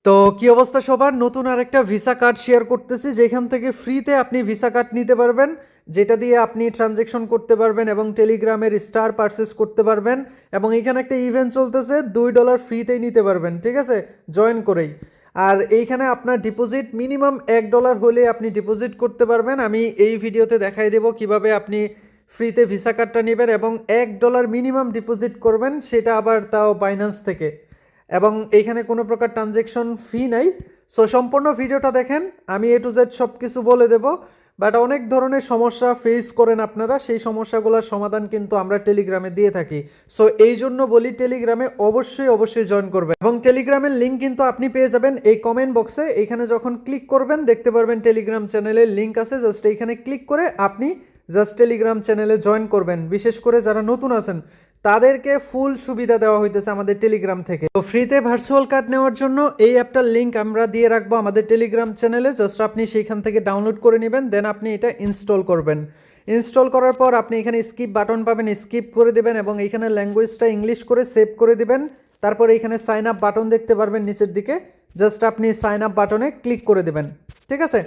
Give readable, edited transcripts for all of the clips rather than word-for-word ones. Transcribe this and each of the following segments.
তো কি অবস্থা সবার? নতুন আরেকটা ভিসা কার্ড শেয়ার করতেছি, যেখান থেকে ফ্রিতে আপনি ভিসা কার্ড নিতে পারবেন, যেটা দিয়ে আপনি ট্রানজ্যাকশন করতে পারবেন এবং টেলিগ্রামের স্টার পারচেস করতে পারবেন। এবং এখানে একটা ইভেন্ট চলতেছে, $2 ফ্রিতেই নিতে পারবেন, ঠিক আছে, জয়েন করেই। আর এইখানে আপনার ডিপোজিট মিনিমাম $1 হলে আপনি ডিপোজিট করতে পারবেন। আমি এই ভিডিওতে দেখাই দেবো কিভাবে আপনি ফ্রিতে ভিসা কার্ডটা নেবেন এবং $1 মিনিমাম ডিপোজিট করবেন, সেটা আবার তাও বাইন্যান্স থেকে। এবং এইখানে কোনো প্রকার ট্রানজ্যাকশন ফি নাই। সো সম্পূর্ণ ভিডিওটা দেখেন, আমি A to Z সব কিছু বলে দেব। বাট অনেক ধরনের সমস্যা ফেস করেন আপনারা, সেই সমস্যাগুলোর সমাধান কিন্তু আমরা টেলিগ্রামে দিয়ে থাকি। সো এই জন্য বলি, টেলিগ্রামে অবশ্যই অবশ্যই জয়েন করবেন। এবং টেলিগ্রামের লিঙ্ক কিন্তু আপনি পেয়ে যাবেন এই কমেন্ট বক্সে। এইখানে যখন ক্লিক করবেন দেখতে পারবেন টেলিগ্রাম চ্যানেলের লিঙ্ক আছে, জাস্ট এইখানে ক্লিক করে আপনি জাস্ট টেলিগ্রাম চ্যানেলে জয়েন করবেন। বিশেষ করে যারা নতুন আছেন তাদেরকে ফুল সুবিধা দেওয়া হইতেছে আমাদের টেলিগ্রাম থেকে। তো ফ্রিতে ভার্চুয়াল কার্ড নেওয়ার জন্য এই অ্যাপটার লিঙ্ক আমরা দিয়ে রাখবো আমাদের টেলিগ্রাম চ্যানেলে, জাস্ট আপনি সেইখান থেকে ডাউনলোড করে নেবেন, দেন আপনি এটা ইনস্টল করবেন। ইনস্টল করার পর আপনি এখানে স্কিপ বাটন পাবেন, স্কিপ করে দেবেন এবং এইখানে ল্যাঙ্গুয়েজটা ইংলিশ করে সেভ করে দিবেন। তারপর এইখানে সাইন আপ বাটন দেখতে পারবেন নিচের দিকে, জাস্ট আপনি সাইন আপ বাটনে ক্লিক করে দেবেন, ঠিক আছে।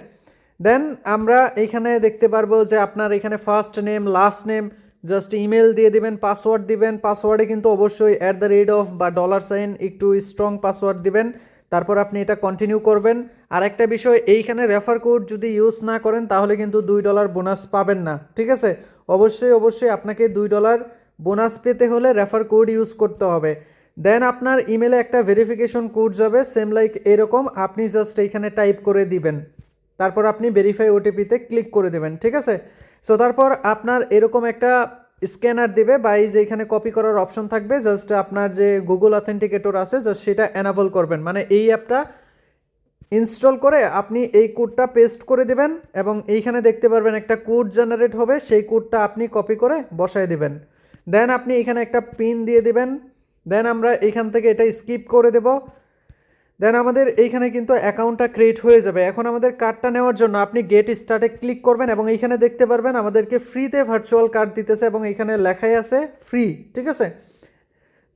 দেন আমরা এইখানে দেখতে পারবো যে আপনার এখানে first name, last name, just email দিয়ে দিবেন, পাসওয়ার্ড দিবেন। পাসওয়ার্ডে কিন্তু অবশ্যই @ বা $, একটু স্ট্রং পাসওয়ার্ড দিবেন। তারপর আপনি এটা কন্টিনিউ করবেন। আর একটা বিষয়, এইখানে রেফার কোড যদি ইউজ না করেন তাহলে কিন্তু $2 বোনাস পাবেন না, ঠিক আছে। অবশ্যই অবশ্যই আপনাকে $2 বোনাস পেতে হলে রেফার কোড ইউজ করতে হবে। দেন আপনার ইমেলে একটা ভেরিফিকেশন কোড যাবে, সেম লাইক এরকম, আপনি জাস্ট এইখানে টাইপ করে দিবেন। তারপর আপনি ভেরিফাই ওটিপিতে ক্লিক করে দেবেন, ঠিক আছে। সো তারপর আপনার এরকম একটা স্ক্যানার দেবে বা এই যে এখানে কপি করার অপশন থাকবে, জাস্ট আপনার যে গুগল অথেন্টিকেটর আছে জাস্ট সেটা এনাবল করবেন, মানে এই অ্যাপটা ইনস্টল করে আপনি এই কোডটা পেস্ট করে দেবেন এবং এইখানে দেখতে পারবেন একটা কোড জেনারেট হবে, সেই কোডটা আপনি কপি করে বসায় দিবেন। দেন আপনি এখানে একটা পিন দিয়ে দিবেন। দেন আমরা এইখান থেকে এটা স্কিপ করে দেব। দেন আমাদের এইখানে কিন্তু অ্যাকাউন্টটা ক্রিয়েট হয়ে যাবে। এখন আমাদের কার্ডটা নেওয়ার জন্য আপনি গেট স্টার্টে ক্লিক করবেন এবং এইখানে দেখতে পারবেন আমাদেরকে ফ্রিতে ভার্চুয়াল কার্ড দিতেছে এবং এইখানে লেখাই আছে ফ্রি, ঠিক আছে।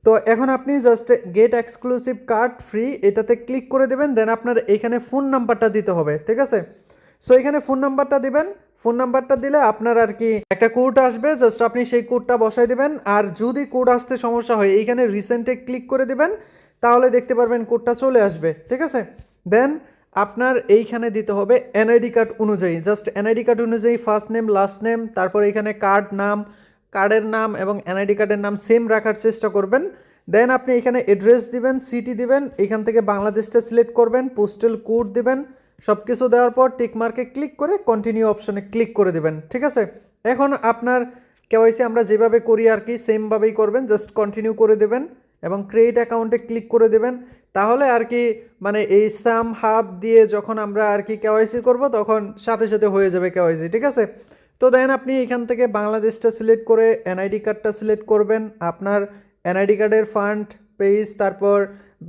তো এখন আপনি just get exclusive card free এটাতে ক্লিক করে দেবেন। দেন আপনার এইখানে ফোন নাম্বারটা দিতে হবে, ঠিক আছে। সো এখানে ফোন নাম্বারটা দিবেন। ফোন নাম্বারটা দিলে আপনার আর কি একটা কোড আসবে, জাস্ট আপনি সেই কোডটা বসাই দিবেন। আর যদি কোড আসতে সমস্যা হয় এইখানে রিসেন্টে ক্লিক করে দিবেন, তাহলে দেখতে পারবেন কোডটা চলে আসবে, ঠিক আছে। দেন আপনার এইখানে দিতে হবে এনআইডি কার্ড অনুযায়ী, জাস্ট এনআইডি কার্ড অনুযায়ী ফার্স্ট নেম, লাস্ট নেম, তারপর এইখানে কার্ড নাম, কার্ডের নাম এবং এনআইডি কার্ডের নাম সেম রাখার চেষ্টা করবেন। দেন আপনি এখানে অ্যাড্রেস দিবেন, সিটি দিবেন, এখান থেকে বাংলাদেশটা সিলেক্ট করবেন, পোস্টাল কোড দিবেন। সব কিছু দেওয়ার পর টিক মার্কে ক্লিক করে কন্টিনিউ অপশনে ক্লিক করে দেবেন, ঠিক আছে। এখন আপনার কেওয়াইসি আমরা যেভাবে করি আর কি সেমভাবেই করবেন, জাস্ট কন্টিনিউ করে দেবেন এবং ক্রিয়েট অ্যাকাউন্টে ক্লিক করে দেবেন। তাহলে আর কি মানে এই সাম হাব দিয়ে যখন আমরা আর কি কেওয়াইসি করব তখন সাথে সাথে হয়ে যাবে কেওয়াইসি, ঠিক আছে। তো দেন আপনি এখান থেকে বাংলাদেশটা সিলেক্ট করে এনআইডি কার্ডটা সিলেক্ট করবেন, আপনার এনআইডি কার্ডের ফ্রন্ট পেজ, তারপর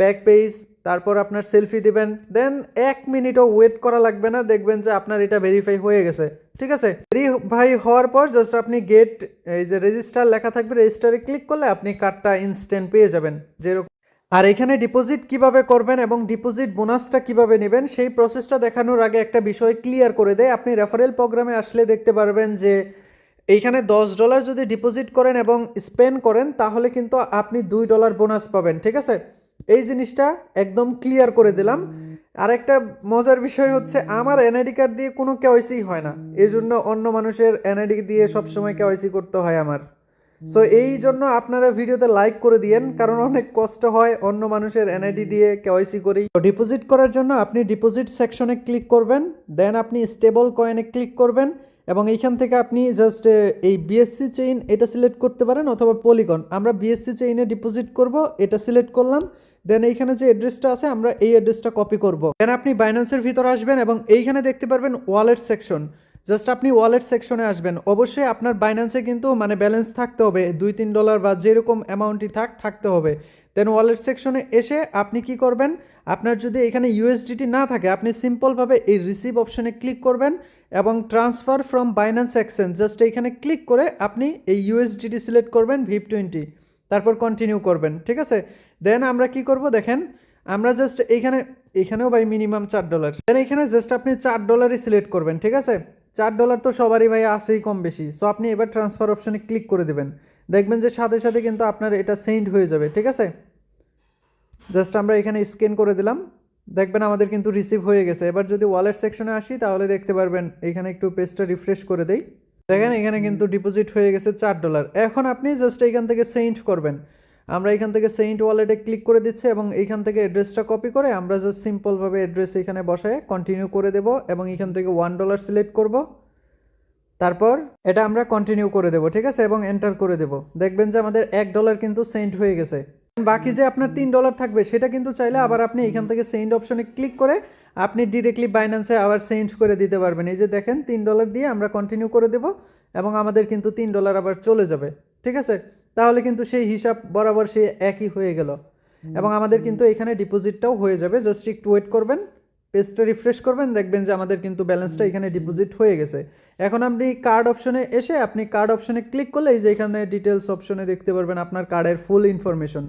ব্যাক পেজ, তারপর আপনার সেলফি দিবেন। দেন 1 মিনিটও ওয়েট করা লাগবে না, দেখবেন যে আপনার এটা ভেরিফাই হয়ে গেছে, ঠিক আছে। ভেরিফাই হওয়ার পর জাস্ট আপনি গেট, এই যে রেজিস্টার লেখা থাকবে, রেজিস্টারে ক্লিক করলে আপনি কার্ডটা ইনস্ট্যান্ট পেয়ে যাবেন যেরকম। আর এখানে ডিপোজিট কিভাবে করবেন এবং ডিপোজিট বোনাসটা কিভাবে নেবেন সেই প্রসেসটা দেখানোর আগে একটা বিষয় ক্লিয়ার করে দেয়। আপনি রেফারেল প্রোগ্রামে আসলে দেখতে পারবেন যে এইখানে $10 যদি ডিপোজিট করেন এবং স্পেন্ড করেন তাহলে কিন্তু আপনি $2 বোনাস পাবেন, ঠিক আছে। এই জিনিসটা একদম ক্লিয়ার করে দিলাম। আর একটা মজার বিষয় হচ্ছে আমার এনআইডি কার্ড দিয়ে কোনো কেওয়াইসি হয় না, এই জন্য অন্য মানুষের এনআইডি দিয়ে সবসময় কেওয়াইসি করতে হয় আমার। সো এই জন্য আপনারা ভিডিওতে লাইক করে দিয়েন, কারণ অনেক কষ্ট হয় অন্য মানুষের এনআইডি দিয়ে কেওয়াইসি করি। ডিপোজিট করার জন্য আপনি ডিপোজিট সেকশনে ক্লিক করবেন, দেন আপনি স্টেবল কয়েনে ক্লিক করবেন এবং এইখান থেকে আপনি জাস্ট এই বিএসসি চেইন এটা সিলেক্ট করতে পারেন অথবা পলিগন। আমরা বিএসসি চেইনে ডিপোজিট করব, এটা সিলেক্ট করলাম। দেন এইখানে যে অ্যাড্রেসটা আছে আমরা এই অ্যাড্রেসটা কপি করব। দেন আপনি বাইন্যান্সের ভিতর আসবেন এবং এইখানে দেখতে পারবেন ওয়ালেট সেকশন, জাস্ট আপনি ওয়ালেট সেকশনে আসবেন। অবশ্যই আপনার বাইন্যান্সে কিন্তু মানে ব্যালেন্স থাকতে হবে, $2-3 বা যেরকম অ্যামাউন্টই থাকতে হবে। দেন ওয়ালেট সেকশনে এসে আপনি কি করবেন, আপনার যদি এখানে ইউএসডিটি না থাকে আপনি সিম্পলভাবে এই রিসিভ অপশনে ক্লিক করবেন এবং transfer from Binance exchange just এইখানে ক্লিক করে আপনি এই ইউএসডিটি সিলেক্ট করবেন VIP20, তারপর কন্টিনিউ করবেন, ঠিক আছে। দেন আমরা কি করব দেখেন, আমরা জাস্ট এইখানে এখানেও ভাই মিনিমাম $4। দেন এখানে জাস্ট আপনি $4 সিলেক্ট করবেন, ঠিক আছে। $4 তো সবারই ভাই আছেই কম বেশি। সো আপনি এবার ট্রান্সফার অপশনে ক্লিক করে দেবেন, দেখবেন যে সাথে সাথে কিন্তু আপনার এটা সেন্ড হয়ে যাবে, ঠিক আছে। জাস্ট আমরা এখানে স্ক্যান করে দিলাম, দেখবেন আমাদের কিন্তু রিসিভ হয়ে গেছে। এবার যদি ওয়ালেট সেকশনে আসি তাহলে দেখতে পারবেন এখানে একটু পেজটা রিফ্রেশ করে দেই, দেখেন এখানে কিন্তু ডিপোজিট হয়ে গেছে $4। এখন আপনি জাস্ট এইখান থেকে সেন্ড করবেন। আমরা এখান থেকে সেন্ট ওয়ালেটে ক্লিক করে দিচ্ছি এবং এইখান থেকে অ্যাড্রেসটা কপি করে আমরা জাস্ট সিম্পলভাবে অ্যাড্রেস এখানে বসায় কন্টিনিউ করে দেব এবং এখান থেকে $1 সিলেক্ট করব। তারপর এটা আমরা কন্টিনিউ করে দেব, ঠিক আছে, এবং এন্টার করে দেব। দেখবেন যে আমাদের $1 কিন্তু সেন্ড হয়ে গেছে। বাকি যে আপনার $3 থাকবে সেটা কিন্তু চাইলে আবার আপনি এখান থেকে সেন্ড অপশনে ক্লিক করে আপনি ডিরেক্টলি বাইন্যান্সে আবার সেন্ড করে দিতে পারবেন। এই যে দেখেন $3 দিয়ে আমরা কন্টিনিউ করে দেব এবং আমাদের কিন্তু $3 আবার চলে যাবে, ঠিক আছে। তাহলে কিন্তু সেই হিসাব বরাবর সেই একই হয়ে গেল এবং আমাদের কিন্তু এখানে ডিপোজিটটাও হয়ে যাবে। জাস্ট একটু ওয়েট করবেন, পেজটা রিফ্রেশ করবেন, দেখবেন যে আমাদের কিন্তু ব্যালেন্সটা এখানে ডিপোজিট হয়ে গেছে। এখন আপনি কার্ড অপশনে এসে আপনি কার্ড অপশনে ক্লিক করলে এই যে এখানে ডিটেলস অপশনে দেখতে পারবেন আপনার কার্ডের ফুল ইনফরমেশন।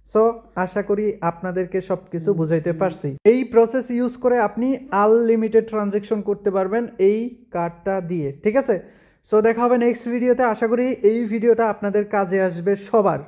সো আশা করি আপনাদেরকে সব কিছু বুঝাইতে পারছি। এই প্রসেস ইউজ করে আপনি আনলিমিটেড ট্রানজ্যাকশন করতে পারবেন এই কার্ডটা দিয়ে, ঠিক আছে। সো দেখা হবে নেক্সট ভিডিওতে। আশা করি এই ভিডিওটা আপনাদের কাজে আসবে সবার।